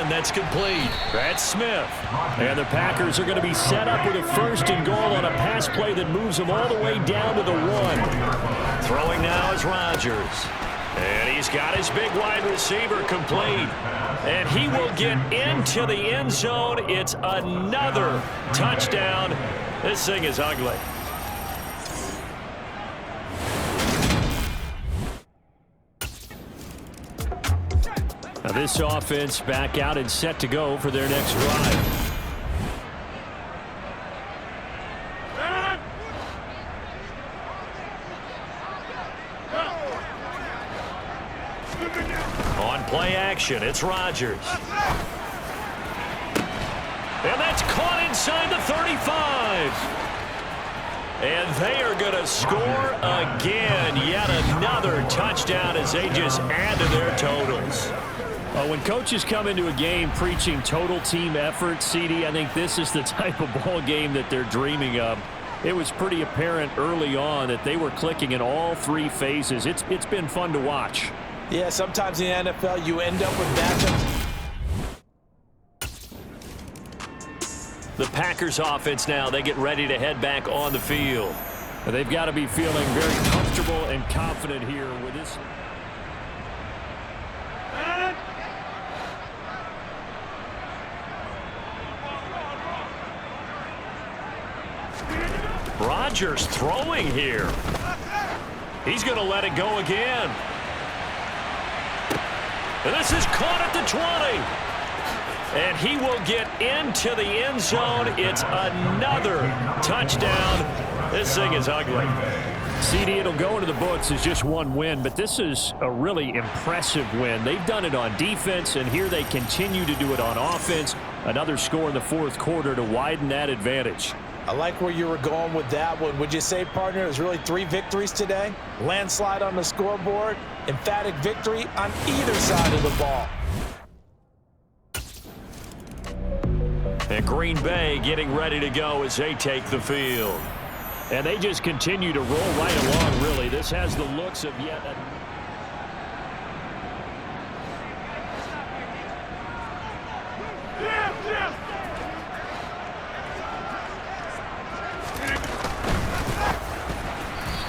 and that's complete. That's Smith. And the Packers are going to be set up with a 1st and goal on a pass play that moves them all the way down to the 1. Throwing now is Rodgers. And he's got his big wide receiver complete. And he will get into the end zone. It's another touchdown. This thing is ugly. Now this offense back out and set to go for their next drive. On play action, it's Rodgers. And that's caught inside the 35. And they are going to score again. Yet another touchdown as they just add to their totals. When coaches come into a game preaching total team effort, CD, I think this is the type of ball game that they're dreaming of. It was pretty apparent early on that they were clicking in all 3 phases. It's been fun to watch. Yeah, sometimes in the NFL you end up with matchups. The Packers offense now, they get ready to head back on the field. They've got to be feeling very comfortable and confident here with this. Rodgers throwing here. He's going to let it go again. And this is caught at the 20. And he will get into the end zone. It's another touchdown. This thing is ugly. CD, it'll go into the books as just one win, but this is a really impressive win. They've done it on defense, and here they continue to do it on offense. Another score in the 4th quarter to widen that advantage. I like where you were going with that one. Would you say, partner, it was really 3 victories today? Landslide on the scoreboard, emphatic victory on either side of the ball. And Green Bay getting ready to go as they take the field. And they just continue to roll right along, really. This has the looks of yet a...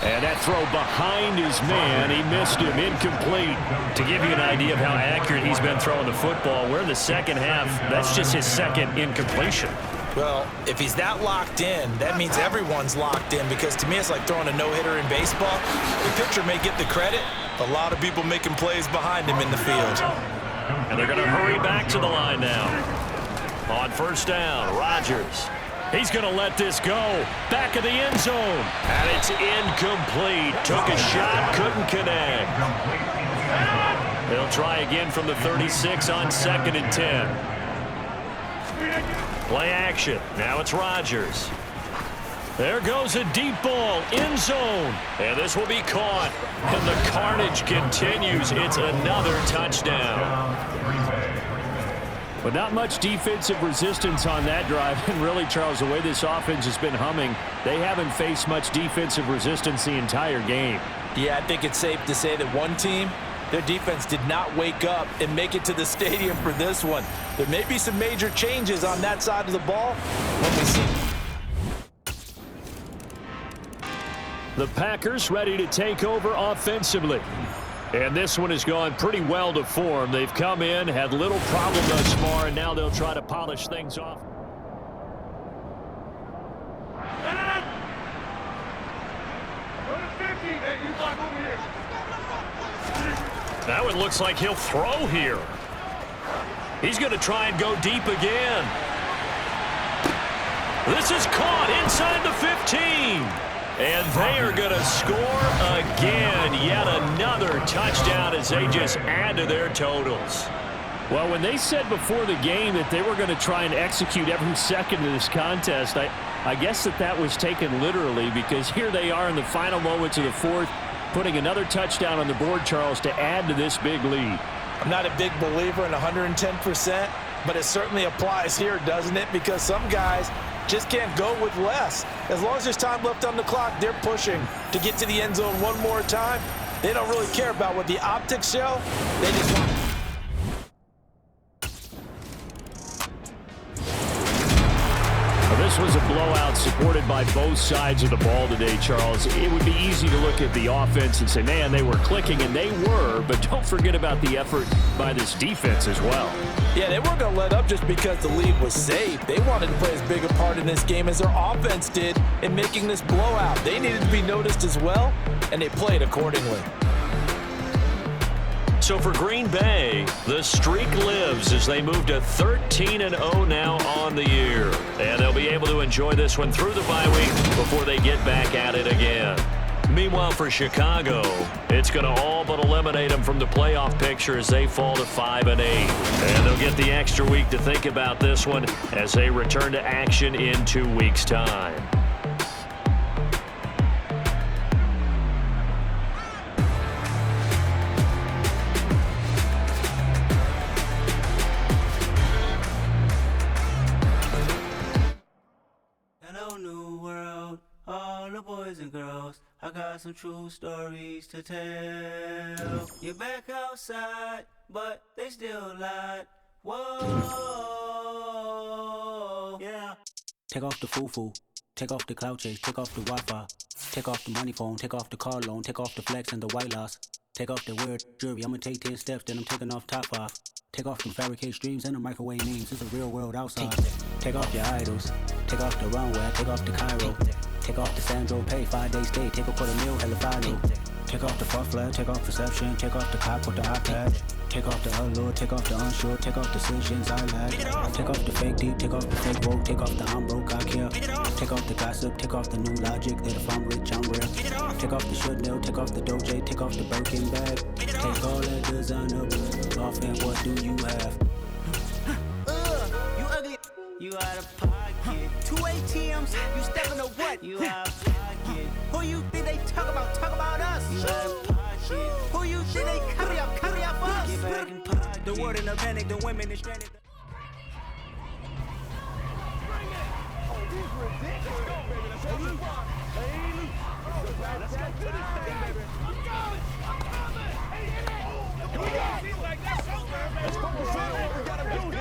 And that throw behind his man, he missed him, incomplete. To give you an idea of how accurate he's been throwing the football, we're in the second half. That's just his 2nd incompletion. Well, if he's that locked in, that means everyone's locked in, because to me it's like throwing a no-hitter in baseball. The pitcher may get the credit, a lot of people making plays behind him in the field. And they're going to hurry back to the line now. On 1st down, Rodgers. He's going to let this go. Back of the end zone. And it's incomplete. Took a shot, couldn't connect. They'll try again from the 36 on 2nd and 10. Play action. Now it's Rodgers. There goes a deep ball. End zone. And this will be caught. And the carnage continues. It's another touchdown. But not much defensive resistance on that drive. And really, Charles, the way this offense has been humming, they haven't faced much defensive resistance the entire game. Yeah, I think it's safe to say that one team, their defense did not wake up and make it to the stadium for this one. There may be some major changes on that side of the ball when we see. The Packers ready to take over offensively. And this one has gone pretty well to form. They've come in, had little problem thus far, and now they'll try to polish things off. That one looks like he'll throw here. He's going to try and go deep again. This is caught inside the 15. And they are going to score again. Yet another touchdown as they just add to their totals. Well, when they said before the game that they were going to try and execute every second of this contest, I guess that was taken literally, because here they are in the final moments of the 4th, putting another touchdown on the board, Charles, to add to this big lead. I'm not a big believer in 110%, but it certainly applies here, doesn't it? Because some guys just can't go with less. As long as there's time left on the clock, they're pushing to get to the end zone one more time. They don't really care about what the optics show. They just want... This was a blowout supported by both sides of the ball today, Charles. It would be easy to look at the offense and say, man, they were clicking, and they were, but don't forget about the effort by this defense as well. Yeah, they weren't going to let up just because the lead was safe. They wanted to play as big a part in this game as their offense did in making this blowout. They needed to be noticed as well, and they played accordingly. So for Green Bay, the streak lives as they move to 13-0 now on the year. And they'll be able to enjoy this one through the bye week before they get back at it again. Meanwhile, for Chicago, it's going to all but eliminate them from the playoff picture as they fall to 5-8. And they'll get the extra week to think about this one as they return to action in 2 weeks' time. Boys and girls, I got some true stories to tell. You're back outside, but they still lied. Whoa, yeah. Take off the foo-foo, take off the cloud chase, take off the Wi-Fi, take off the money phone, take off the car loan, take off the flex and the white loss. Take off the weird jewelry, I'ma take 10 steps, then I'm taking off top 5. Take off them fabricated streams and the microwave memes, it's a real world outside. Take off your idols, take off the runway, take off the Cairo. Take off the Sandro pay, 5-day stay, take off for the meal, hella final. Take off the fuck flag, take off perception, take off the cop with the iPad. Take off the allure, take off the unsure, take off decisions I lag. Take off the fake deep, take off the fake woke, take off the I'm broke, I care. Take off the gossip, take off the new logic, that if I'm rich, I'm rare. Take off the should know, take off the doje, take off the Birkin bag. Take all that designer off and what do you have? You ugly, you out of pocket. 2 ATMs, you stepping to what? You out of pocket. Who you think they talk about? Talk about us. You out of pocket. Who you think they carry up us? Get back in pocket. The word in the panic, the women is stranded. Bring it. Oh, he's ridiculous. Let's go, baby. Let's go. Let's go to this thing, baby. I'm going. Let's go. We gotta do this.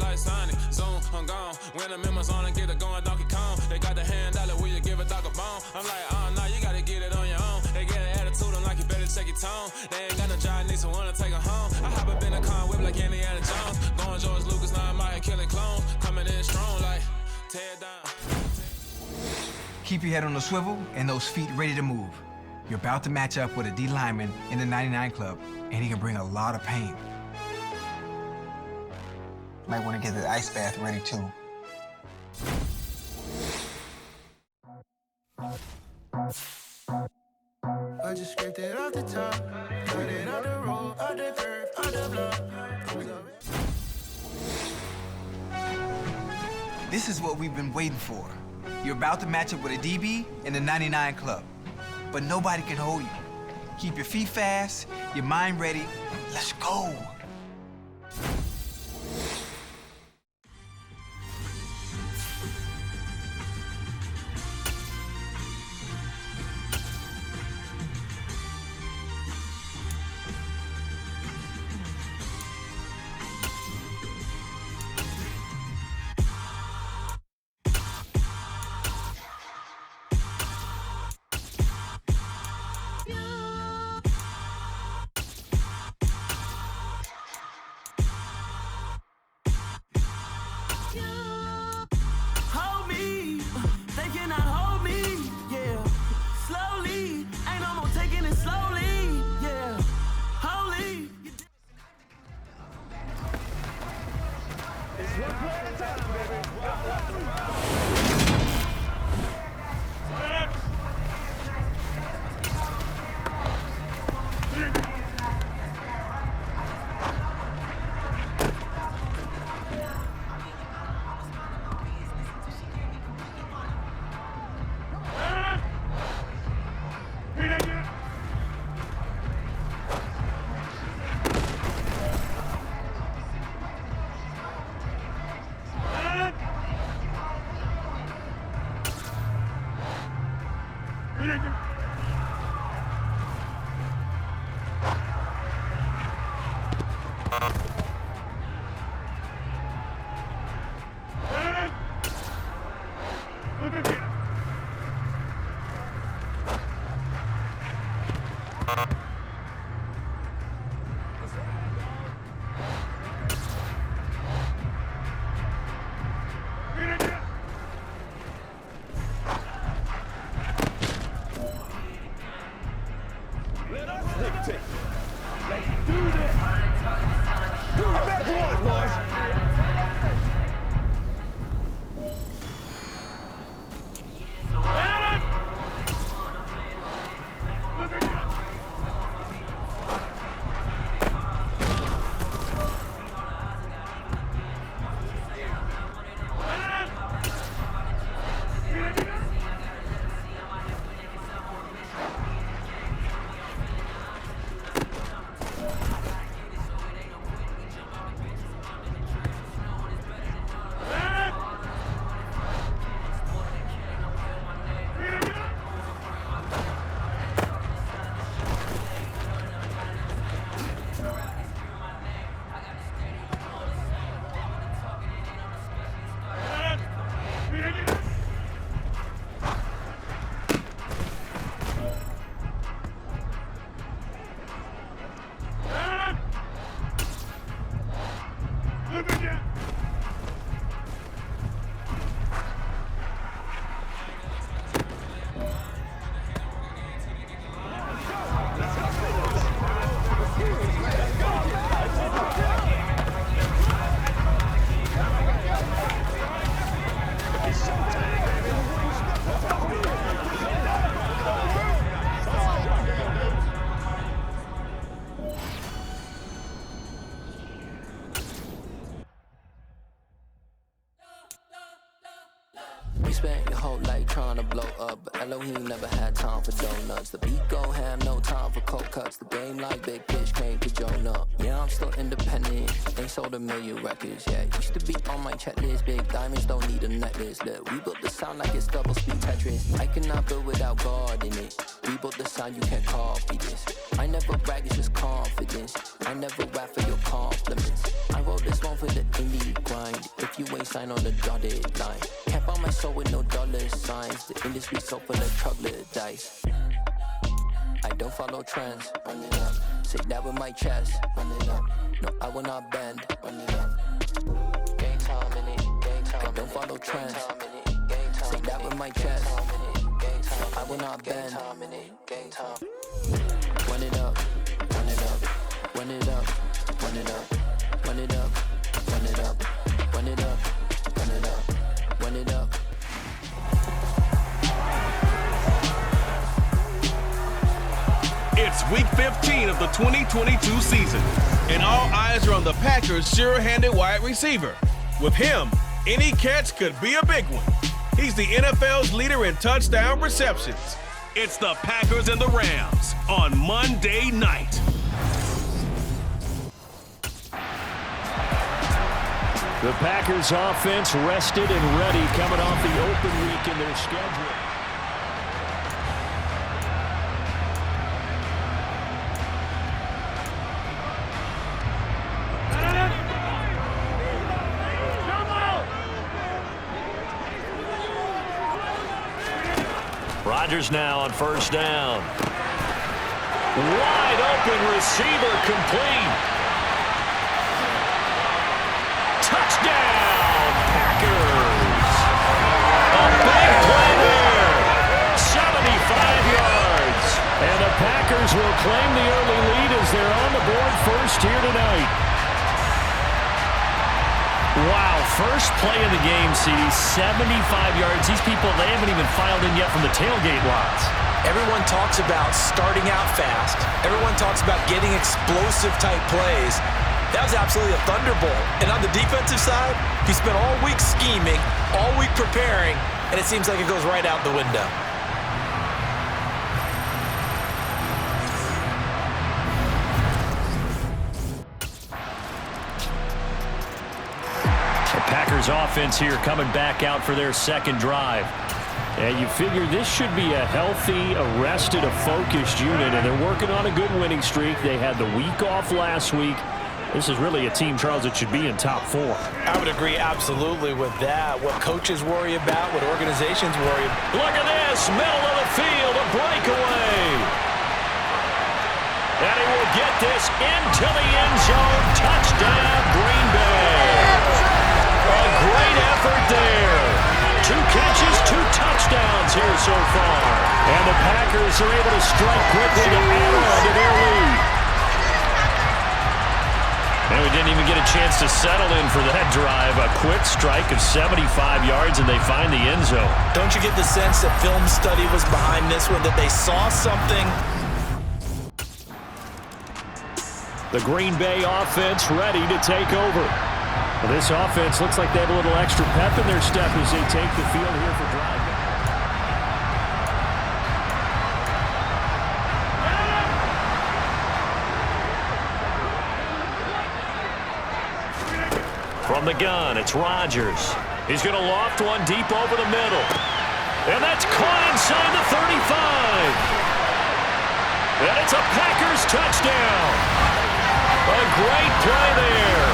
like Sonic. Zoom, I'm gone. When the members on and get it going, Donkey Kong. They got the hand dollar, will you give a dog a bone? I'm like, oh, no, you gotta get it on your own. They get an attitude, I'm like, you better check your tone. They ain't got no job, need someone to take her home. I hop up in a car, whip like Indiana Jones. Going George Lucas, now I'm out here killing clones. Coming in strong, like, tear down. Keep your head on the swivel and those feet ready to move. You're about to match up with a D lineman in the 99 Club, and he can bring a lot of pain. Might want to get the ice bath ready, too. I just scraped it off the top, cut it out the road, out the curve, out the block. This is what we've been waiting for. You're about to match up with a DB in the 99 Club, but nobody can hold you. Keep your feet fast, your mind ready. Let's go. Hold me, they cannot hold me, yeah. Slowly, ain't no more taking it slowly, yeah. Holy. It's one play at a time, baby. You spent your whole life trying to blow up, but Elohim never had time for donuts. The beat go ham, no time for cold cuts. The game like Big Fish came to Jonah. Yeah, I'm still independent, ain't sold 1 million records. Yeah, used to be on my checklist. Big diamonds don't need a necklace. Look, we built the sound like it's double speed Tetris. I cannot build without God in it. We built the sound, you can't copy this. I never brag, it's just confidence. I never rap for your compliments. I wrote this one for the indie grind. you ain't signed on the dotted line. Can't buy my soul with no dollar signs. The industry so full of troglodytes. I don't follow trends. Run it up. Say that with my chest. Run it up. No, I will not bend. Run it up. Game time in it. Game time. I don't follow trends. Say that with my chest. No, I will not bend. Game time. Run it up. Run it up. Run it up. Run it up. Run it up. Run it up. Run it up. Run it up. Run it up. It's week 15 of the 2022 season, and all eyes are on the Packers' sure-handed wide receiver. With him, any catch could be a big one. He's the NFL's leader in touchdown receptions. It's the Packers and the Rams on Monday night. The Packers offense rested and ready coming off the open week in their schedule. Rodgers now on first down. Wide open receiver complete. Touchdown, Packers. A big play there. 75 yards. And the Packers will claim the early lead as they're on the board first here tonight. Wow, first play of the game, CD, 75 yards. These people, they haven't even filed in yet from the tailgate lots. Everyone talks about starting out fast. Everyone talks about getting explosive-type plays. That was absolutely a thunderbolt. And on the defensive side, he spent all week scheming, all week preparing, and it seems like it goes right out the window. Packers offense here coming back out for their second drive. And you figure this should be a healthy, arrested, a focused unit, and they're working on a good winning streak. They had the week off last week. This is really a team, Charles, that should be in top 4. I would agree absolutely with that. What coaches worry about, what organizations worry about. Look at this, middle of the field, a breakaway. And he will get this into the end zone. Touchdown, Green Bay. A great effort there. 2 catches, 2 touchdowns here so far. And the Packers are able to strike quickly to add on to their lead. And we didn't even get a chance to settle in for that drive. A quick strike of 75 yards, and they find the end zone. Don't you get the sense that film study was behind this one, that they saw something? The Green Bay offense ready to take over. Well, this offense looks like they have a little extra pep in their step as they take the field here for drive. From the gun, it's Rodgers. He's going to loft one deep over the middle. And that's caught inside the 35. And it's a Packers touchdown. A great play there.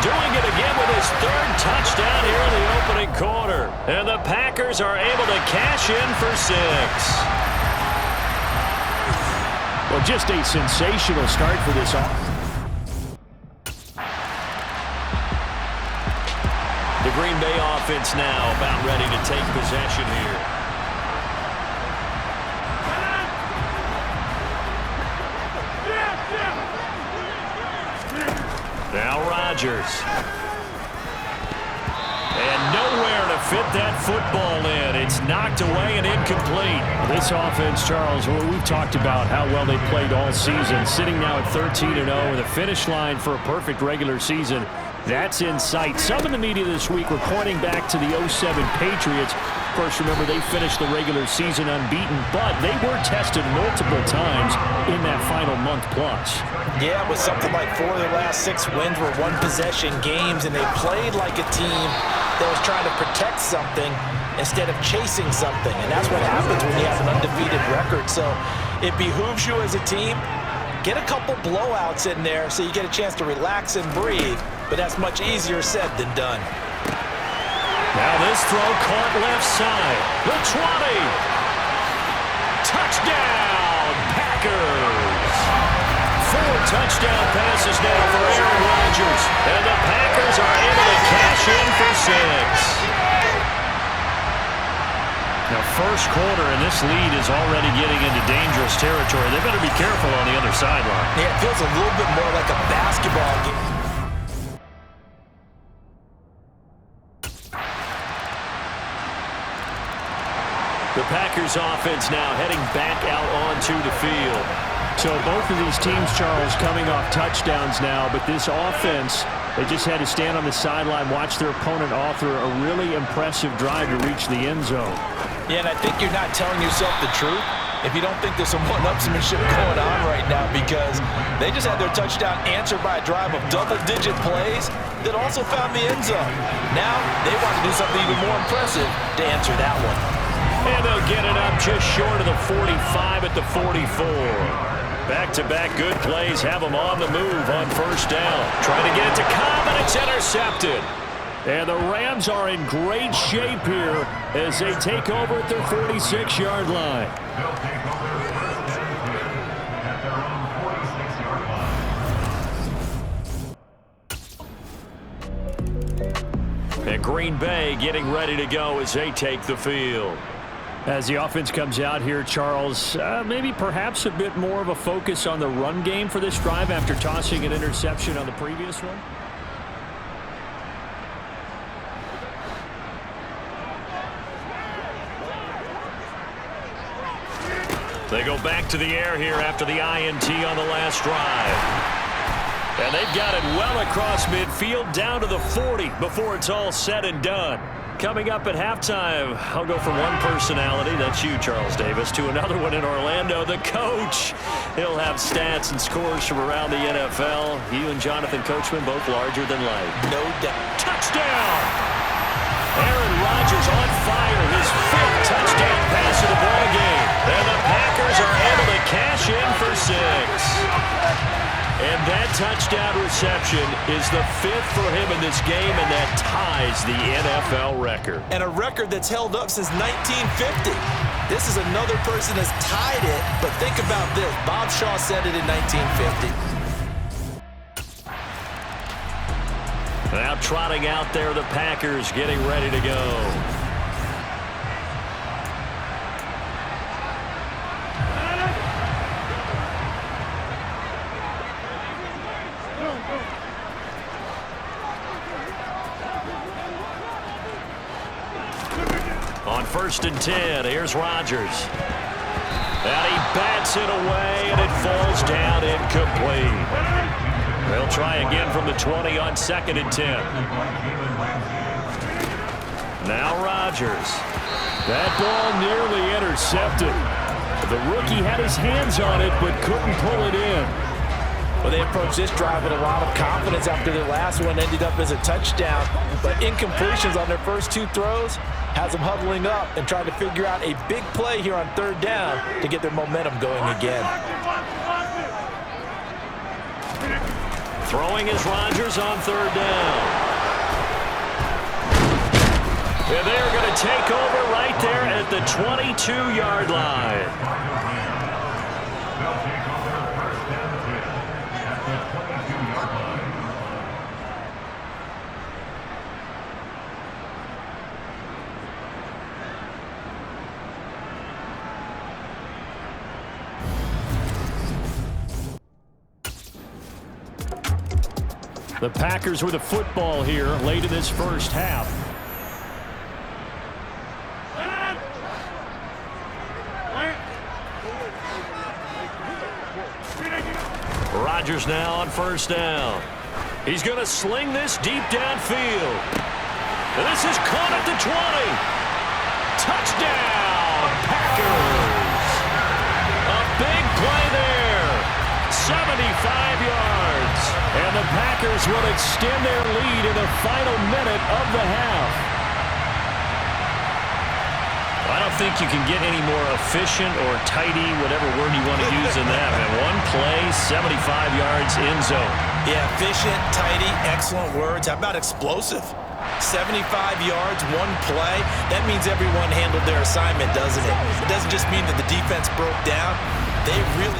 Doing it again with his 3rd touchdown here in the opening quarter. And the Packers are able to cash in for 6. Well, just a sensational start for this offense. The Green Bay offense now about ready to take possession here. Now Rodgers. And nowhere to fit that football in. It's knocked away and incomplete. This offense, Charles, well, we've talked about how well they played all season. Sitting now at 13-0 with a finish line for a perfect regular season. That's in sight. Some in the media this week were pointing back to the 07 Patriots. Of course, remember, they finished the regular season unbeaten, but they were tested multiple times in that final month plus. Yeah, it was something like 4 of their last 6 wins were one-possession games, and they played like a team that was trying to protect something instead of chasing something. And that's what happens when you have an undefeated record. So it behooves you as a team, get a couple blowouts in there so you get a chance to relax and breathe. But that's much easier said than done. Now this throw caught left side. The 20. Touchdown, Packers. 4 touchdown passes now for Aaron Rodgers. And the Packers are able to cash in for 6. Now, first quarter, and this lead is already getting into dangerous territory. They better be careful on the other sideline. Yeah, it feels a little bit more like a basketball game. The Packers offense now heading back out onto the field. So both of these teams, Charles, coming off touchdowns now, but this offense, they just had to stand on the sideline, watch their opponent author a really impressive drive to reach the end zone. Yeah, and I think you're not telling yourself the truth if you don't think there's some one-upsmanship going on right now, because they just had their touchdown answered by a drive of double-digit plays that also found the end zone. Now they want to do something even more impressive to answer that one. And they'll get it up just short of the 45 at the 44. Back-to-back good plays have them on the move on first down. Trying to get it to Cobb, and it's intercepted. And the Rams are in great shape here as they take over at their 46-yard line. And Green Bay getting ready to go as they take the field. As the offense comes out here, Charles, maybe perhaps a bit more of a focus on the run game for this drive after tossing an interception on the previous one. They go back to the air here after the INT on the last drive. And they've got it well across midfield down to the 40 before it's all said and done. Coming up at halftime, I'll go from one personality, that's you, Charles Davis, to another one in Orlando, the coach. He'll have stats and scores from around the NFL. You and Jonathan Coachman both larger than life. No doubt. Touchdown! Aaron Rodgers on fire, his 5th touchdown pass of the ball game. And the Packers are able to cash in for 6. And that touchdown reception is the 5th for him in this game, and that ties the NFL record. And a record that's held up since 1950. This is another person that's tied it, but think about this. Bob Shaw said it in 1950. Now trotting out there, the Packers getting ready to go. On 1st and 10, here's Rodgers. And he bats it away, and it falls down incomplete. They'll try again from the 20 on 2nd and 10. Now Rodgers. That ball nearly intercepted. The rookie had his hands on it, but couldn't pull it in. Well, they approached this drive with a lot of confidence after their last one ended up as a touchdown. But incompletions on their first 2 throws has them huddling up and trying to figure out a big play here on 3rd down to get their momentum going again. Throwing is Rodgers on 3rd down. And they're going to take over right there at the 22-yard line. The Packers with a football here late in this first half. Rodgers now on 1st down. He's going to sling this deep downfield. And this is caught at the 20. Touchdown, Packers. A big play there. 75 yards. And the Packers will extend their lead in the final minute of the half. I don't think you can get any more efficient or tidy, whatever word you want to use in that. And one play, 75 yards, end zone. Yeah, efficient, tidy, excellent words. How about explosive? 75 yards, one play. That means everyone handled their assignment, doesn't it? It doesn't just mean that the defense broke down. They really...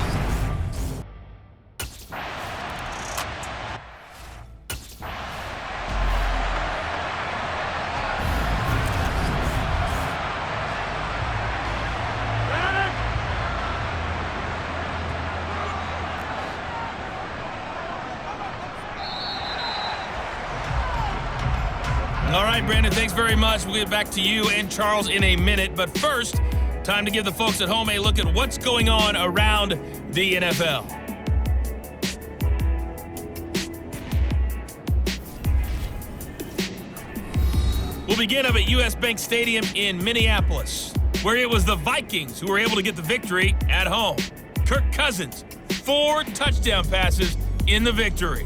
All right, Brandon, thanks very much. We'll get back to you and Charles in a minute. But first, time to give the folks at home a look at what's going on around the NFL. We'll begin up at US Bank Stadium in Minneapolis, where it was the Vikings who were able to get the victory at home. Kirk Cousins, 4 touchdown passes in the victory.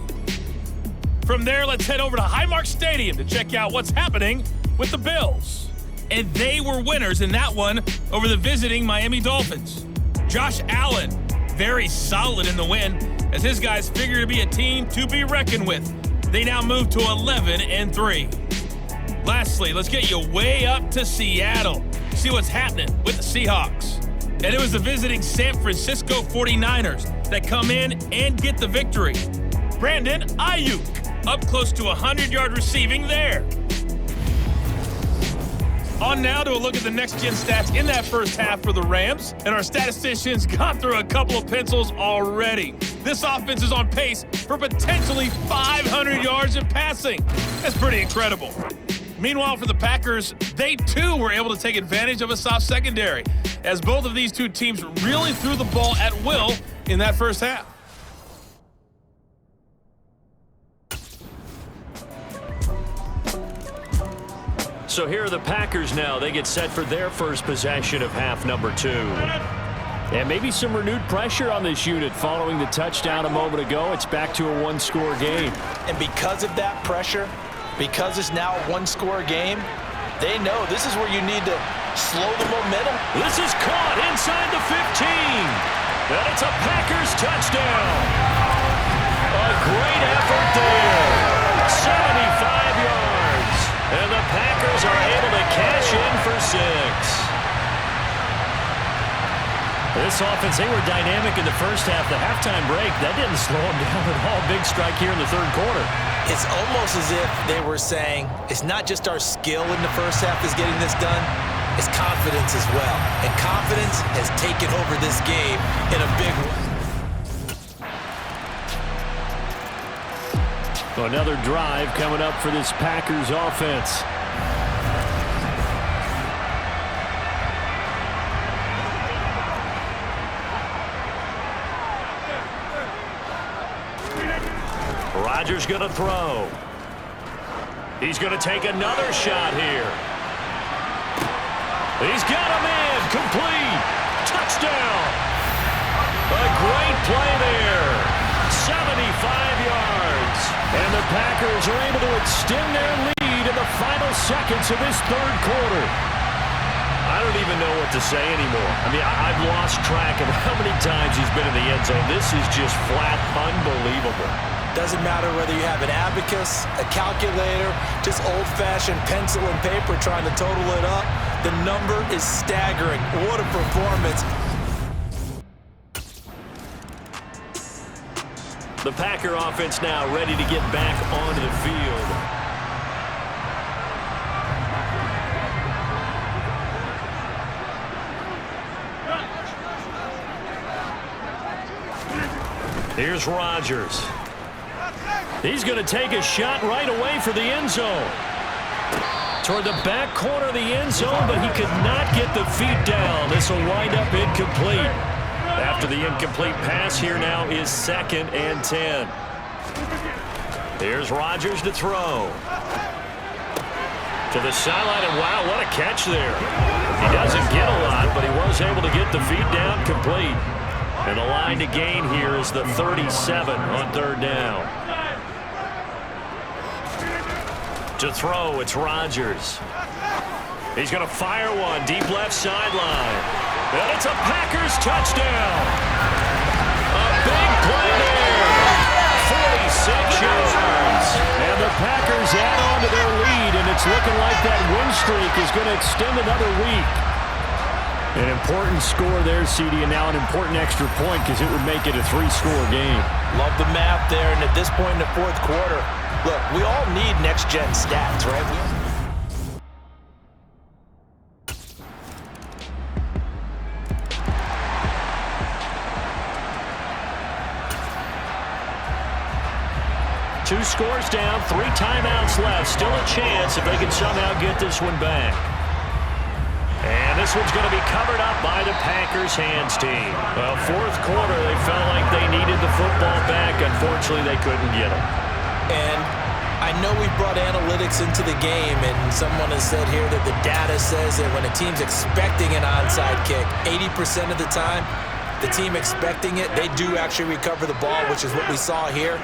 From there, let's head over to Highmark Stadium to check out what's happening with the Bills. And they were winners in that one over the visiting Miami Dolphins. Josh Allen, very solid in the win, as his guys figure to be a team to be reckoned with. They now move to 11-3. Lastly, let's get you way up to Seattle. See what's happening with the Seahawks. And it was the visiting San Francisco 49ers that come in and get the victory. Brandon Ayuk, up close to 100-yard receiving there. On now to a look at the next-gen stats in that first half for the Rams. And our statisticians got through a couple of pencils already. This offense is on pace for potentially 500 yards in passing. That's pretty incredible. Meanwhile, for the Packers, they too were able to take advantage of a soft secondary, as both of these two teams really threw the ball at will in that first half. So here are the Packers now. They get set for their first possession of half number 2. And maybe some renewed pressure on this unit following the touchdown a moment ago. It's back to a one-score game. And because of that pressure, because it's now a one-score game, they know this is where you need to slow the momentum. This is caught inside the 15. And it's a Packers touchdown. A great effort there. 75 yards. And the Packers are able to cash in for 6. This offense, they were dynamic in the first half. The halftime break, that didn't slow them down at all. Big strike here in the third quarter. It's almost as if they were saying, it's not just our skill in the first half that's getting this done, it's confidence as well. And confidence has taken over this game in a big way. Another drive coming up for this Packers offense. Rodgers going to throw. He's going to take another shot here. He's got him in. Complete. Touchdown. A great play there. 75 yards. And the Packers are able to extend their lead in the final seconds of this third quarter. I don't even know what to say anymore. I mean, I've lost track of how many times he's been in the end zone. This is just flat unbelievable. Doesn't matter whether you have an abacus, a calculator, just old-fashioned pencil and paper trying to total it up. The number is staggering. What a performance. The Packer offense now ready to get back onto the field. Here's Rodgers. He's going to take a shot right away for the end zone. Toward the back corner of the end zone, but he could not get the feet down. This will wind up incomplete. After the incomplete pass, here now is 2nd and 10. Here's Rodgers to throw. To the sideline, and wow, what a catch there. He doesn't get a lot, but he was able to get the feet down complete. And the line to gain here is the 37 on 3rd down. To throw, it's Rodgers. He's going to fire one deep left sideline. And it's a Packers touchdown. A big play there. 46 yards. And the Packers add on to their lead it's looking like that win streak is going to extend another week. An important score there, CD, and now an important extra point because it would make it a 3-score game. Love the math there, and at this point in the fourth quarter, look, we all need next-gen stats, right? Two scores down, 3 timeouts left. Still a chance if they can somehow get this one back. And this one's going to be covered up by the Packers hands team. Well, fourth quarter, they felt like they needed the football back. Unfortunately, they couldn't get it. And I know we brought analytics into the game, and someone has said here that the data says that when a team's expecting an onside kick, 80% of the time, the team expecting it, they do actually recover the ball, which is what we saw here.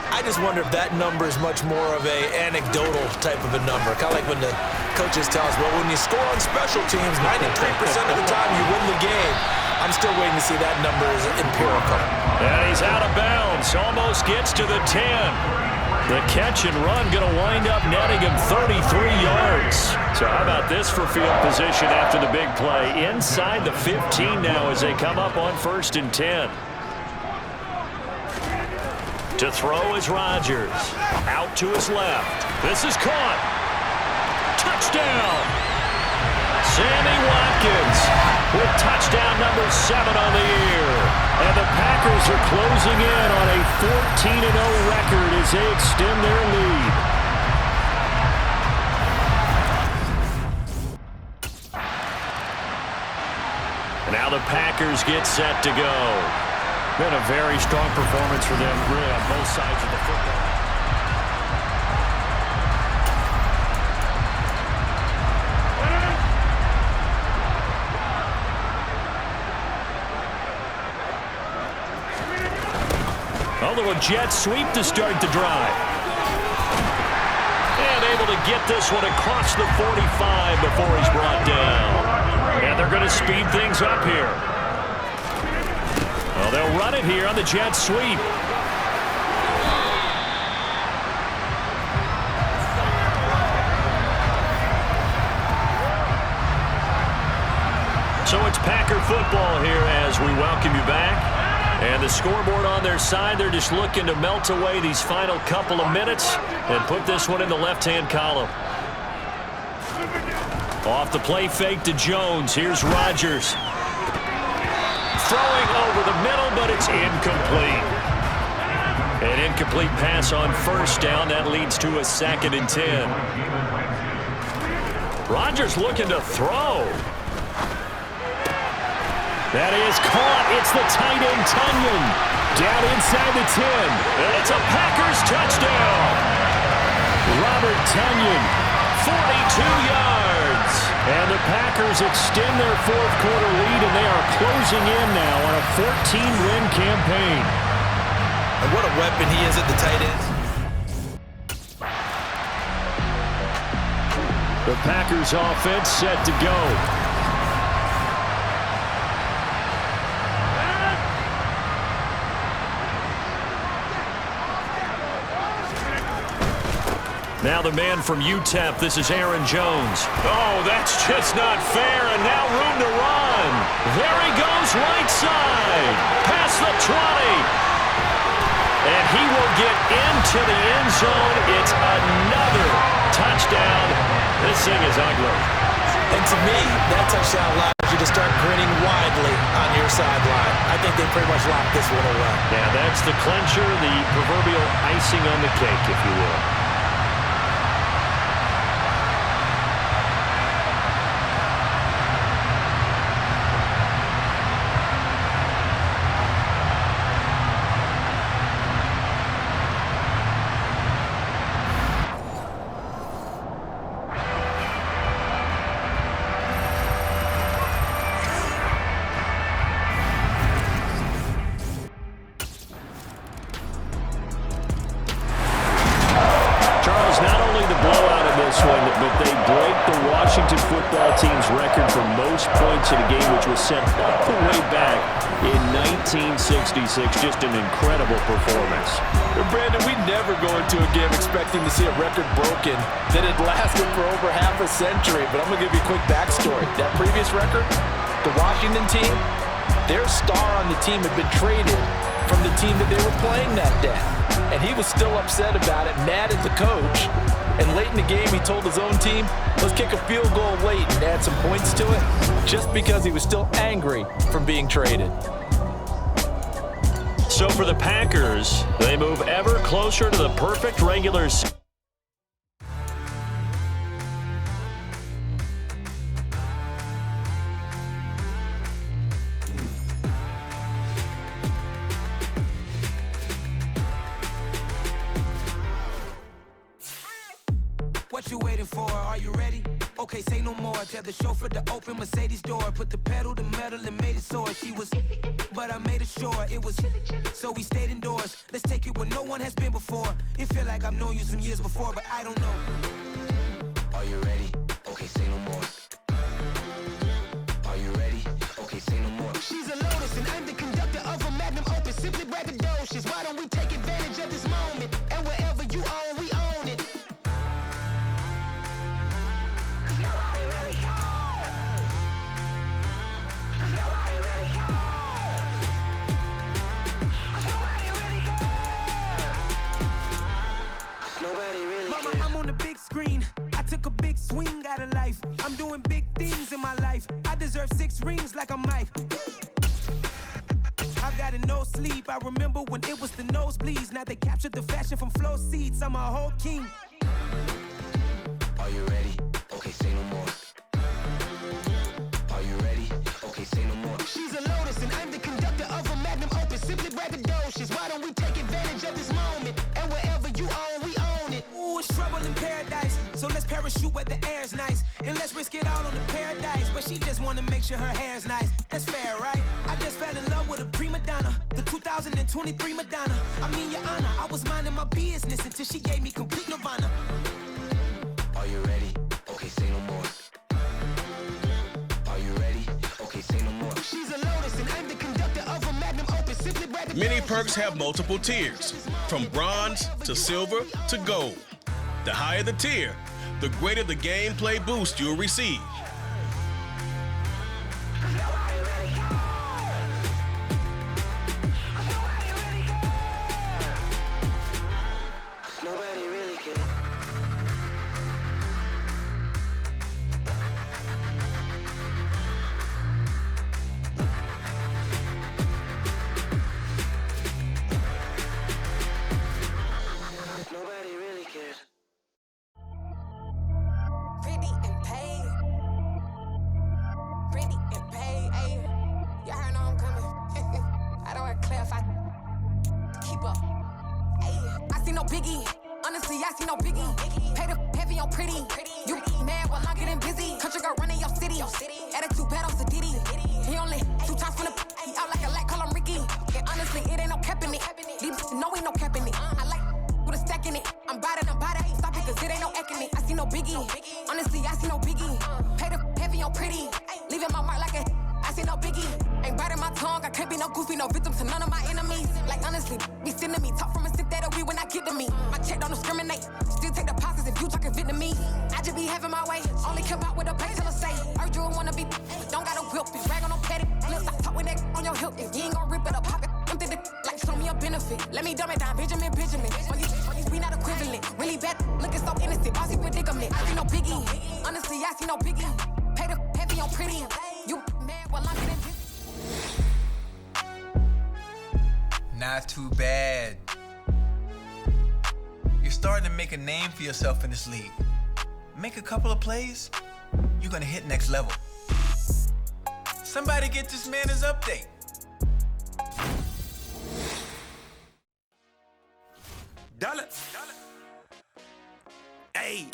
I just wonder if that number is much more of a anecdotal type of a number. Kind of like when the coaches tell us, well, when you score on special teams, 93% of the time you win the game. I'm still waiting to see that number is empirical. And he's out of bounds. Almost gets to the 10. The catch and run going to wind up netting him 33 yards. So how about this for field position after the big play? Inside the 15 now as they come up on 1st and 10. To throw is Rodgers. Out to his left. This is caught. Touchdown! Sammy Watkins with touchdown number 7 on the year. And the Packers are closing in on a 14-0 record as they extend their lead. And now the Packers get set to go. Been a very strong performance for them, really, on both sides of the football. A little jet sweep to start the drive. And able to get this one across the 45 before he's brought down. And they're going to speed things up here. Well, they'll run it here on the jet sweep. So it's Packer football here as we welcome you back. And the scoreboard on their side, they're just looking to melt away these final couple of minutes and put this one in the left-hand column. Off the play fake to Jones. Here's Rodgers. Throwing over the middle, but it's incomplete. An incomplete pass on 1st down. That leads to a 2nd and 10. Rodgers looking to throw. That is caught. It's the tight end, Tunyon. Down inside the 10. And it's a Packers touchdown. Robert Tunyon, 42 yards. And the Packers extend their fourth quarter lead, and they are closing in now on a 14-win campaign. And what a weapon he is at the tight end. The Packers offense set to go. Now the man from UTEP, this is Aaron Jones. Oh, that's just not fair, and now room to run. There he goes, right side, past the 20. And he will get into the end zone. It's another touchdown. This thing is ugly. And to me, that touchdown allows you to start grinning widely on your sideline. I think they pretty much locked this one away. Yeah, that's the clincher, the proverbial icing on the cake, if you will. Washington football team's record for most points in a game, which was set all the way back in 1966. Just an incredible performance. Brandon, we never go into a game expecting to see a record broken that had lasted for over half a century. But I'm going to give you a quick backstory. That previous record, the Washington team, their star on the team had been traded from the team that they were playing that day. And he was still upset about it, mad at the coach. And late in the game, he told his own team, let's kick a field goal late and add some points to it, just because he was still angry from being traded. So for the Packers, they move ever closer to the perfect regular season. What you waiting for? Are you ready? Okay, say no more. Tell the chauffeur to open Mercedes door. Put the pedal to metal and made it soar. She was, but I made it sure it was. So we stayed indoors. Let's take it where no one has been before. It feel like I've known you some years before, but I don't know. Are you ready? Okay, say no more. Are you ready? Okay, say no more. She's a Lotus and I'm the conductor of a Magnum Opus. Simply braggadocious. Why don't we take advantage of this moment? And wherever you own, we own it. Mama, I'm on the big screen. I took a big swing out of life. I'm doing big things in my life. I deserve 6 rings like a Mike. I've got no sleep. I remember when it was the nosebleeds. Now they captured the fashion from flow seats. I'm a whole king. Are you ready? Okay, say no more. Are you ready? Okay, say no more. She's a Lotus and I'm the conductor of a Magnum Opus. Simply braggadocious. Why don't we take advantage of this moment? And wherever you own, we own it. Ooh, it's trouble in paradise. So let's parachute where the air's nice. And let's risk it all on the paradise. But she just wanna make sure her hair's nice. That's fair, right? I just fell in love with a prima donna. The 2023 Madonna. I mean, your honor, I was minding my business until she gave me complete nirvana. Are you ready? Okay, say no more. Are you ready? Okay, say no more. She's a Lotus and I'm the conductor of a Magnum Opus. Simply braggadocious. Many perks have multiple tiers, from bronze to silver to gold. The higher the tier, the greater the gameplay boost you'll receive. Nobody really cares. Nobody really cares. Pretty and paid. Pretty and paid. Ayy. Y'all heard I'm coming. I don't want to clarify. Keep up. Ayy. I see no biggie. Honestly, I see no biggie. Pay the heavy on pretty. You mad while I'm getting busy. Country girl running your city. Attitude bad on Sadiddy. He only 2 times from the he out like a light, call him Ricky. And honestly, it ain't no cap in it. These know ain't no cap in it. I like with a stack in it. I'm bad. Stop it, cause it ain't no eck in it. I see no biggie. Honestly, I see no biggie. Pay the heavy on pretty. Leaving my mark like a I see no biggie. Ain't biting my tongue. I can't be no goofy, no victim to none of my enemies. Like honestly, be sending me talk from a sip that'll be when I get to me. My check don't discriminate. Still take deposits if you talking Vietnamese. I just be having my way. Only come out with a pay till I say. Urge you wanna be. Don't got a whip. Bitch, rag on no petty. Lips, I talk with that on your hip. If you ain't gon' rip it up, pop it. Empty the like show me a benefit. Let me dumb it down, Benjamin. On you be not equivalent. Really bad, looking so innocent. Bossy predicament. I see no biggie. Honestly, I see no biggie. Pay the heavy on pretty. You mad while I'm getting busy. Not too bad. You're starting to make a name for yourself in this league. Make a couple of plays, you're gonna hit next level. Somebody get this man his update. Dollar. Hey,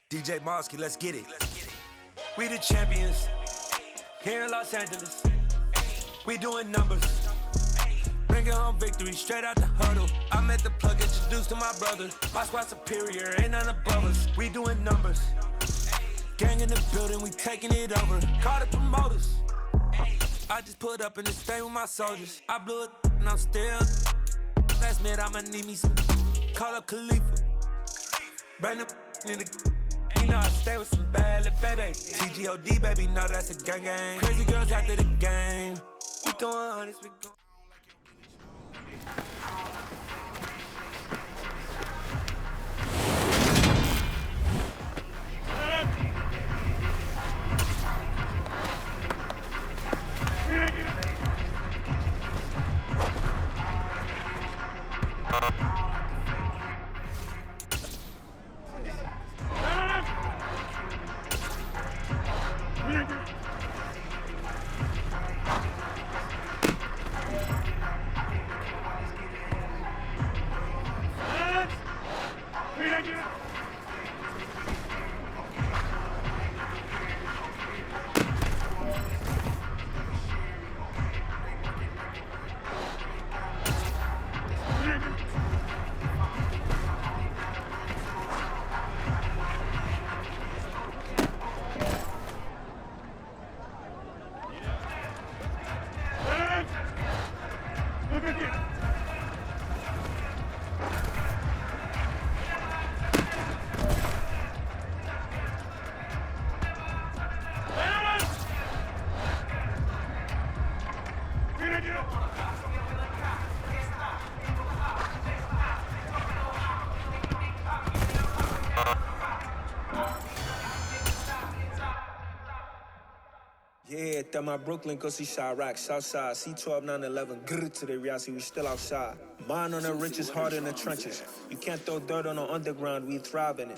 DJ Mosky, let's get it. We the champions here in Los Angeles. We doing numbers. Bringing home victory straight out the huddle. I'm at the plug, introduced to my brother. My squad superior, ain't none above us. We doing numbers. Gang in the building, we taking it over. Call the promoters. I just put up in this thing with my soldiers. I blew it and I'm still. Last minute, I'ma need me some. Call up Khalifa. Bring up in the. You know I stay with some bad little baby. TGOD, baby, know that's a gang gang. Crazy girls after the game. We going honest, we going. Yeah, that my Brooklyn, go see Chirac, Southside, C12, 911, grrr to the reality, we still outside. Mine on the riches, hard in the trenches. You can't throw dirt on the underground, we thrive in it.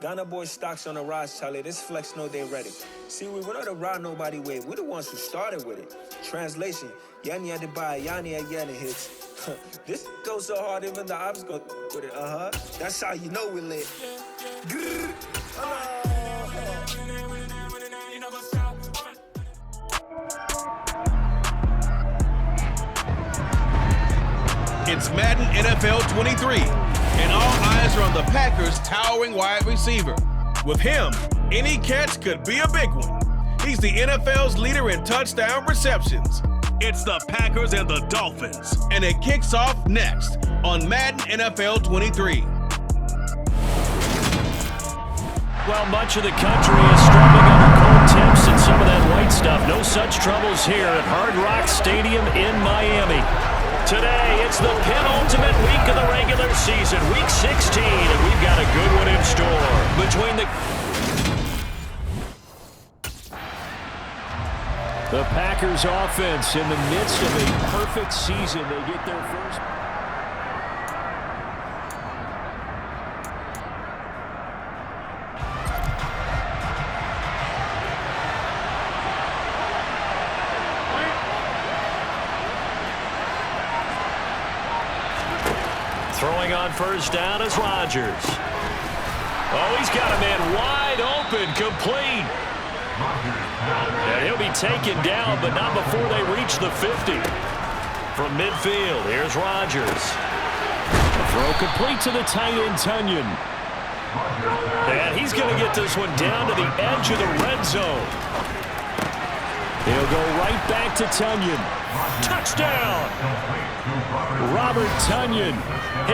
Ghana boys stocks on the rise, Charlie, this flex know they ready. See, we were not the ride nobody with, we're the ones who started with it. Translation, Yani had to buy, Yani had Yanni hits. This goes so hard, even the ops go with it, That's how you know we lit. Grrr, It's Madden NFL 23, and all eyes are on the Packers' towering wide receiver. With him, any catch could be a big one. He's the NFL's leader in touchdown receptions. It's the Packers and the Dolphins, and it kicks off next on Madden NFL 23. Well, much of the country is struggling under cold temps and some of that white stuff. No such troubles here at Hard Rock Stadium in Miami. Today, it's the penultimate week of the regular season, week 16, and we've got a good one in store. Between the Packers offense in the midst of a perfect season, they get their first. Throwing on first down is Rodgers. Oh, he's got a man wide open, complete. And he'll be taken down, but not before they reach the 50. From midfield, here's Rodgers. A throw complete to the tight end, Tunyon. And he's going to get this one down to the edge of the red zone. He'll go right back to Tunyon. Touchdown! Robert Tunyon,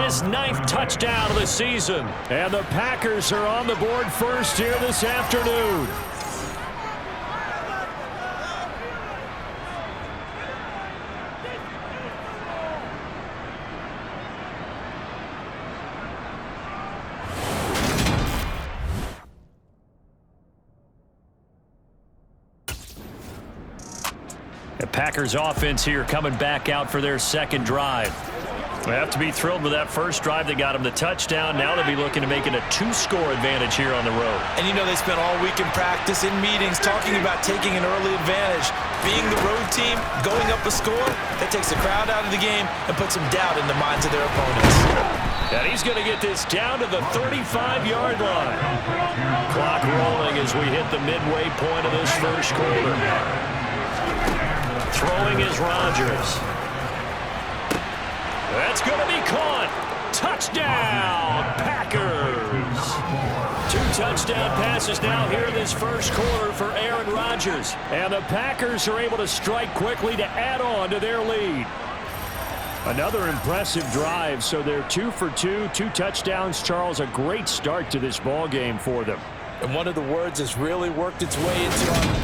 his 9th touchdown of the season. And the Packers are on the board first here this afternoon. The Packers offense here coming back out for their second drive. They have to be thrilled with that first drive that got them the touchdown. Now they'll be looking to make it a 2-score advantage here on the road. And you know they spent all week in practice, in meetings, talking about taking an early advantage. Being the road team, going up a score, that takes the crowd out of the game and puts some doubt in the minds of their opponents. And he's going to get this down to the 35-yard line. Clock rolling as we hit the midway point of this first quarter. Throwing is Rodgers. That's going to be caught. Touchdown, Packers. 2 touchdown passes now here in this first quarter for Aaron Rodgers. And the Packers are able to strike quickly to add on to their lead. Another impressive drive, so they're 2 for 2, 2 touchdowns. Charles, a great start to this ball game for them. And one of the words has really worked its way into our...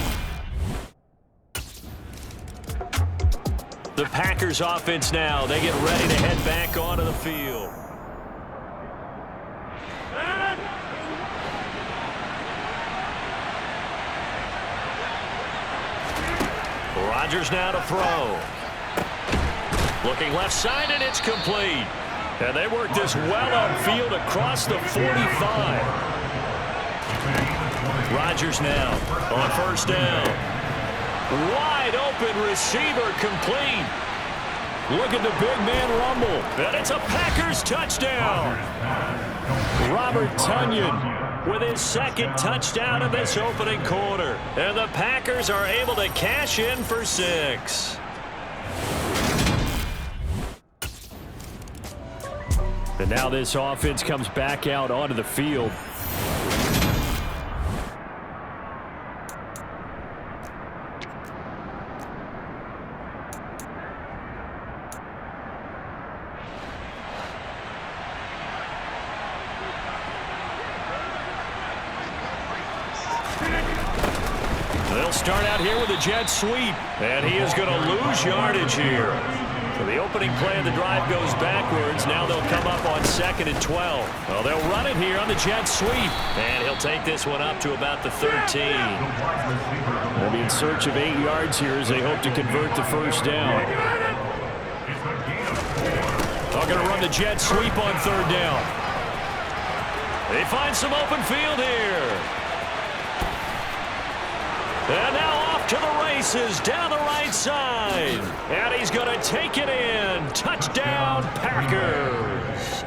The Packers offense now. They get ready to head back onto the field. Rodgers now to throw. Looking left side, and it's complete. And they work this well upfield across the 45. Rodgers now on first down. Wide open receiver complete. Look at the big man rumble. And it's a Packers touchdown. Robert Tonyan with his second touchdown of this opening quarter. And the Packers are able to cash in for 6. And now this offense comes back out onto the field. They'll start out here with a jet sweep, and he is going to lose yardage here. So the opening play of the drive goes backwards. Now they'll come up on 2nd and 12. Well, they'll run it here on the jet sweep, and he'll take this one up to about the 13. They'll be in search of 8 yards here as they hope to convert the first down. They're going to run the jet sweep on 3rd down. They find some open field here. And now off to the races down the right side. And he's going to take it in. Touchdown, Packers.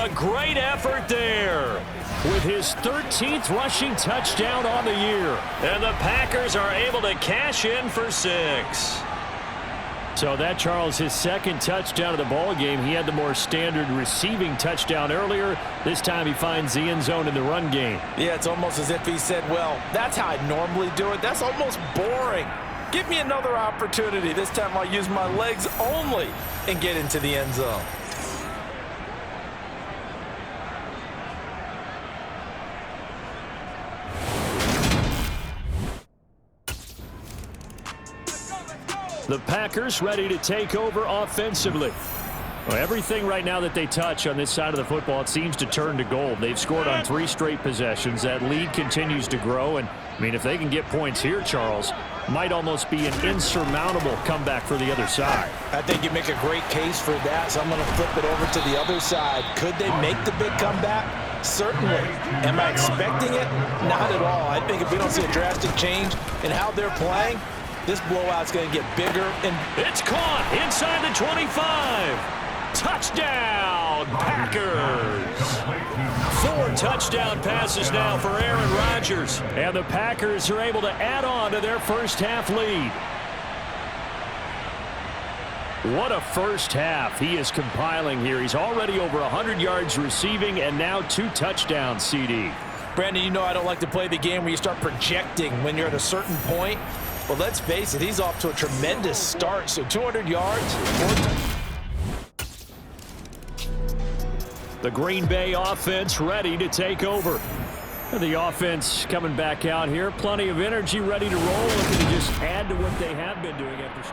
A great effort there with his 13th rushing touchdown on the year. And the Packers are able to cash in for 6. So that, Charles, his second touchdown of the ball game. He had the more standard receiving touchdown earlier. This time he finds the end zone in the run game. Yeah, it's almost as if he said, well, that's how I normally do it. That's almost boring. Give me another opportunity. This time I'll use my legs only and get into the end zone. The Packers ready to take over offensively. Well, everything right now that they touch on this side of the football, it seems to turn to gold. They've scored on 3 straight possessions. That lead continues to grow. And, I mean, if they can get points here, Charles, might almost be an insurmountable comeback for the other side. I think you make a great case for that, so I'm going to flip it over to the other side. Could they make the big comeback? Certainly. Am I expecting it? Not at all. I think if we don't see a drastic change in how they're playing, this blowout's going to get bigger. And it's caught inside the 25. Touchdown, Packers. 4 touchdown passes now for Aaron Rodgers. And the Packers are able to add on to their first half lead. What a first half he is compiling here. He's already over 100 yards receiving and now 2 touchdowns, CD. Brandon, you know I don't like to play the game where you start projecting when you're at a certain point. Well, let's face it, he's off to a tremendous start. So 200 yards, 4 touchdowns. The Green Bay offense ready to take over. The offense coming back out here. Plenty of energy, ready to roll. Looking to just add to what they have been doing after.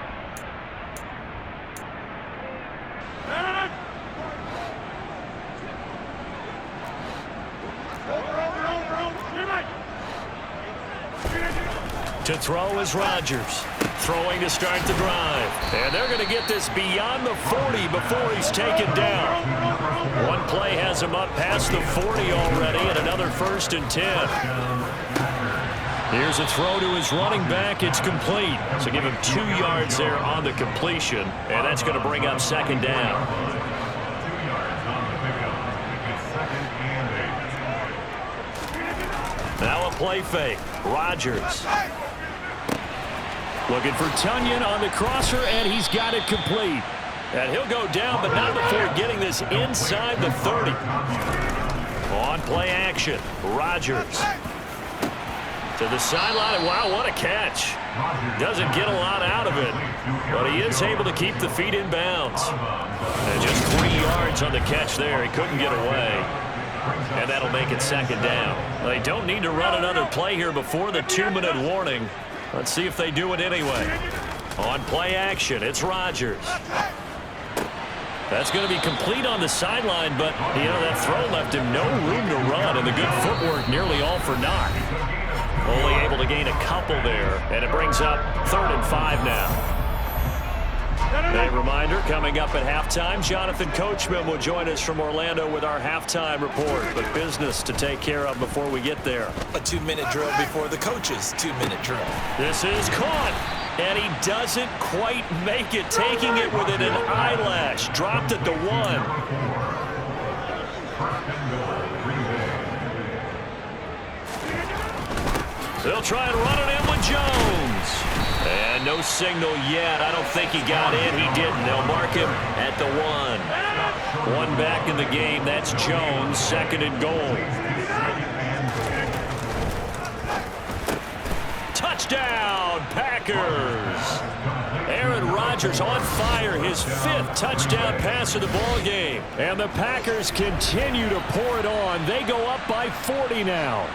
To throw is Rodgers. Throwing to start the drive. And they're going to get this beyond the 40 before he's taken down. One play has him up past the 40 already, and another 1st and 10. Here's a throw to his running back. It's complete. So give him 2 yards there on the completion, and that's going to bring up 2nd down. Now a play fake. Rodgers. Looking for Tonyan on the crosser, and he's got it complete. And he'll go down, but not before getting this inside the 30. On play action, Rodgers. To the sideline, and wow, what a catch. Doesn't get a lot out of it, but he is able to keep the feet in bounds. And just 3 yards on the catch there. He couldn't get away. And that'll make it second down. They don't need to run another play here before the 2-minute warning. Let's see if they do it anyway. On play action, it's Rodgers. That's going to be complete on the sideline, but, you know, that throw left him no room to run, and the good footwork nearly all for naught. Only able to gain a couple there, and it brings up 3rd and 5 now. A reminder, coming up at halftime, Jonathan Coachman will join us from Orlando with our halftime report, but business to take care of before we get there. A 2-minute drill before the coach's 2-minute drill. This is caught, and he doesn't quite make it, taking it within an eyelash. Dropped at the 1. They'll try and run it in with Jones. And no signal yet. I don't think he got in. He didn't. They'll mark him at the 1. One back in the game. That's Jones. 2nd and goal. Touchdown, Packers. Aaron Rodgers on fire. His 5th touchdown pass of the ball game. And the Packers continue to pour it on. They go up by 40 now.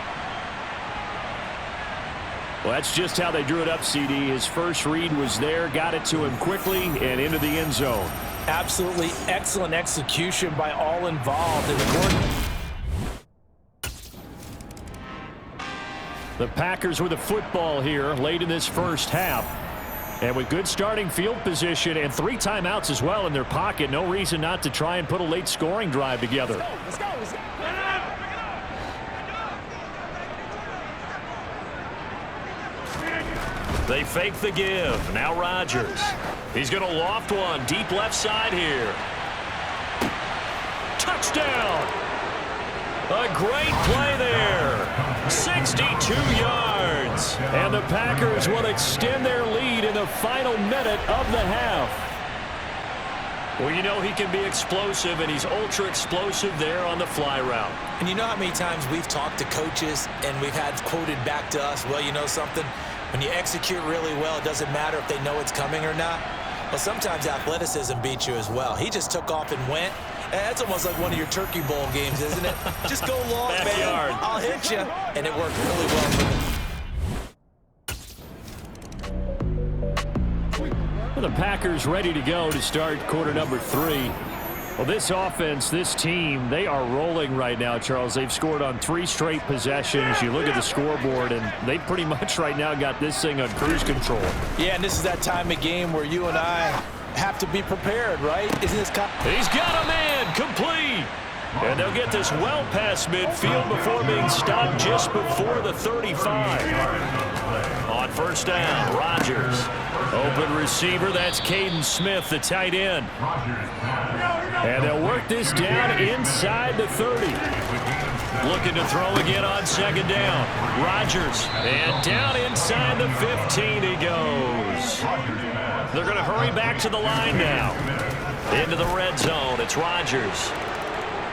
Well, that's just how they drew it up, CD. His first read was there, got it to him quickly, and into the end zone. Absolutely excellent execution by all involved in the quarter. The Packers with a football here late in this first half. And with good starting field position and 3 timeouts as well in their pocket, no reason not to try and put a late scoring drive together. Let's go. They fake the give. Now Rodgers. He's going to loft one. Deep left side here. Touchdown. A great play there. 62 yards. And the Packers will extend their lead in the final minute of the half. Well, you know he can be explosive, and he's ultra-explosive there on the fly route. And you know how many times we've talked to coaches and we've had quoted back to us, well, you know something? When you execute really well, it doesn't matter if they know it's coming or not. Well, sometimes athleticism beats you as well. He just took off and went. That's almost like one of your Turkey Bowl games, isn't it? Just go long, Backyard. man. I'll hit you. And it worked really well for them. Well, the Packers ready to go to start quarter number 3. Well, this offense, this team, they are rolling right now, Charles. They've scored on 3 straight possessions. You look at the scoreboard, and they pretty much right now got this thing on cruise control. Yeah, and this is that time of game where you and I have to be prepared, right? Isn't this He's got a man, complete. And they'll get this well past midfield before being stopped just before the 35. On first down, Rodgers. Open receiver, that's Caden Smith, the tight end. And they'll work this down inside the 30. Looking to throw again on 2nd down. Rodgers, and down inside the 15 he goes. They're going to hurry back to the line now. Into the red zone, it's Rodgers.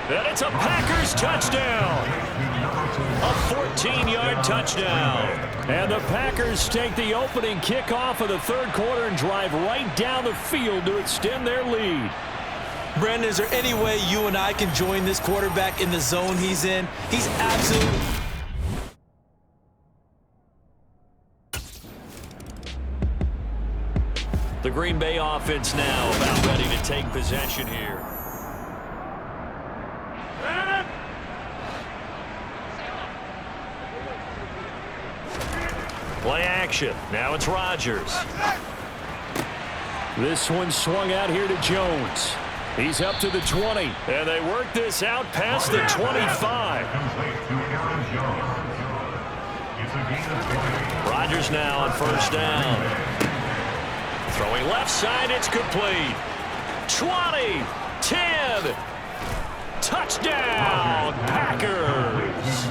And it's a Packers touchdown. A 14-yard touchdown. And the Packers take the opening kickoff of the 3rd quarter and drive right down the field to extend their lead. Brandon, is there any way you and I can join this quarterback in the zone he's in? He's absolutely... The Green Bay offense now about ready to take possession here. Play action. Now it's Rodgers. This one swung out here to Jones. He's up to the 20. And they work this out past the 25. Rodgers now on first down. Throwing left side, it's complete. 20, 10. Touchdown, Packers.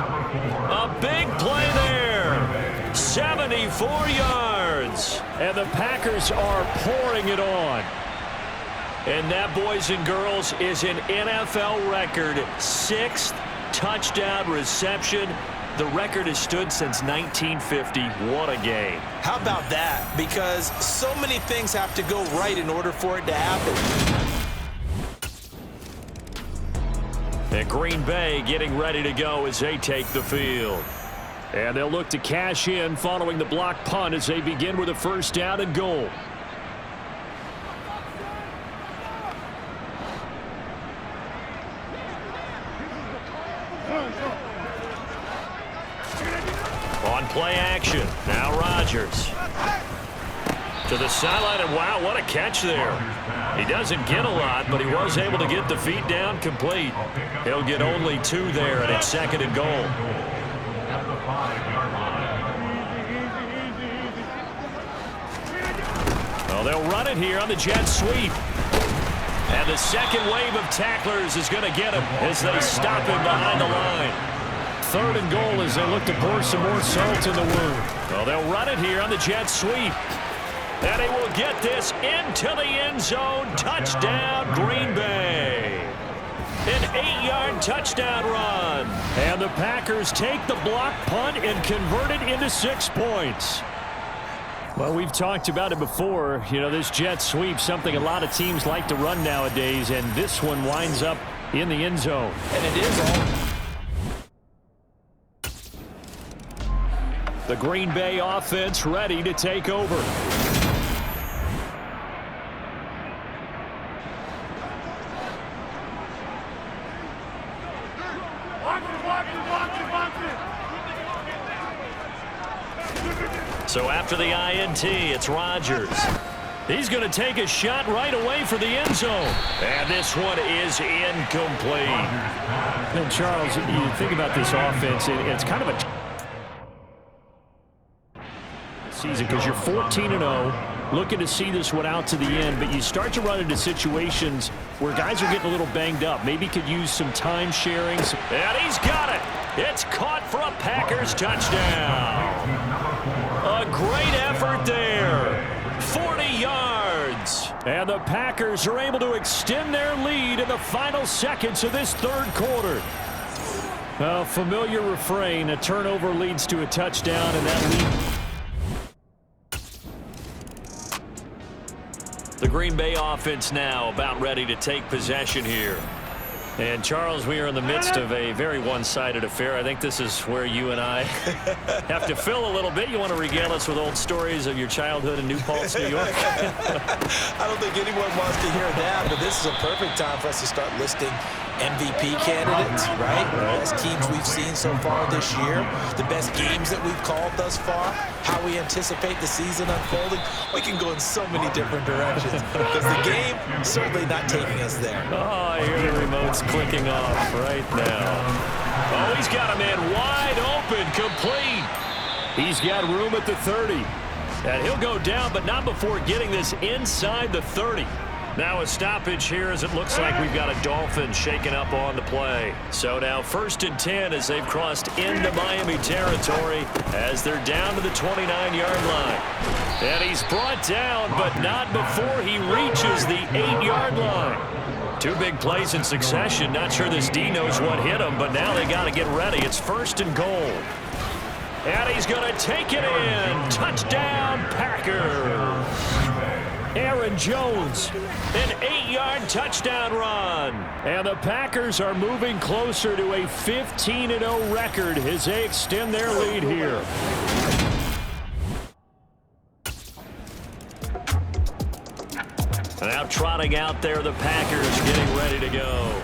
A big play there. 74 yards. And the Packers are pouring it on. And that, boys and girls, is an NFL record 6th touchdown reception. The record has stood since 1950. What a game. How about that? Because so many things have to go right in order for it to happen. And Green Bay getting ready to go as they take the field. And they'll look to cash in following the block punt as they begin with a first down and goal. On play action, now Rodgers. To the sideline, and wow, what a catch there. He doesn't get a lot, but he was able to get the feet down complete. He'll get only 2 there, and it's second and goal. Well, they'll run it here on the jet sweep. And the second wave of tacklers is going to get him as they stop him behind the line. Third and goal as they look to pour some more salt in the wound. Well, they'll run it here on the jet sweep. And he will get this into the end zone. Touchdown, Green Bay. An 8-yard touchdown run. And the Packers take the block punt and convert it into 6 points. Well, we've talked about it before. You know, this jet sweep, something a lot of teams like to run nowadays, and this one winds up in the end zone. And it is all. The Green Bay offense ready to take over. So after the INT, it's Rodgers. He's going to take a shot right away for the end zone. And this one is incomplete. And Charles, you think about this offense, it's kind of a season because you're 14-0, looking to see this one out to the end, but you start to run into situations where guys are getting a little banged up. Maybe could use some time sharing. And he's got it. It's caught for a Packers touchdown. A great effort there. 40 yards. And the Packers are able to extend their lead in the final seconds of this third quarter. A familiar refrain, a turnover leads to a touchdown, and that lead. The Green Bay offense now about ready to take possession here. And, Charles, we are in the midst of a very one-sided affair. I think this is where you and I have to fill a little bit. You want to regale us with old stories of your childhood in New Paltz, New York? I don't think anyone wants to hear that, but this is a perfect time for us to start listing MVP candidates, right? The best teams we've seen so far this year, the best games that we've called thus far, how we anticipate the season unfolding. We can go in so many different directions because the game certainly not taking us there. Oh, I hear the remote's clicking off right now. Oh, he's got a man wide open, complete. He's got room at the 30. And he'll go down, but not before getting this inside the 30. Now a stoppage here as it looks like we've got a Dolphin shaken up on the play. So now 1st and 10 as they've crossed into Miami territory as they're down to the 29-yard line. And he's brought down, but not before he reaches the 8-yard line. 2 big plays in succession. Not sure this D knows what hit him, but now they got to get ready. It's 1st and goal. And he's going to take it in. Touchdown, Packers. Aaron Jones, an 8-yard touchdown run. And the Packers are moving closer to a 15-0 record as they extend their lead here. Now trotting out there, the Packers getting ready to go.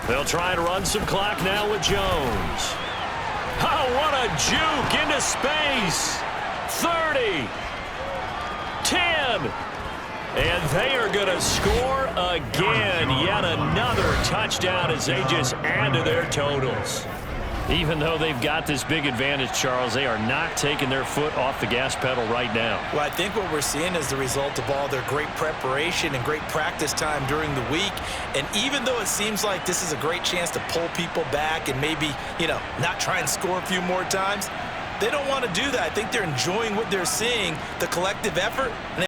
They'll try and run some clock now with Jones. Oh, what a juke into space. 30. 10. And they are going to score again. Yet another touchdown as they just add to their totals. Even though they've got this big advantage, Charles, they are not taking their foot off the gas pedal right now. Well, I think what we're seeing is the result of all their great preparation and great practice time during the week. And even though it seems like this is a great chance to pull people back and maybe, not try and score a few more times, They don't want to do that. I think they're enjoying what they're seeing, the collective effort. And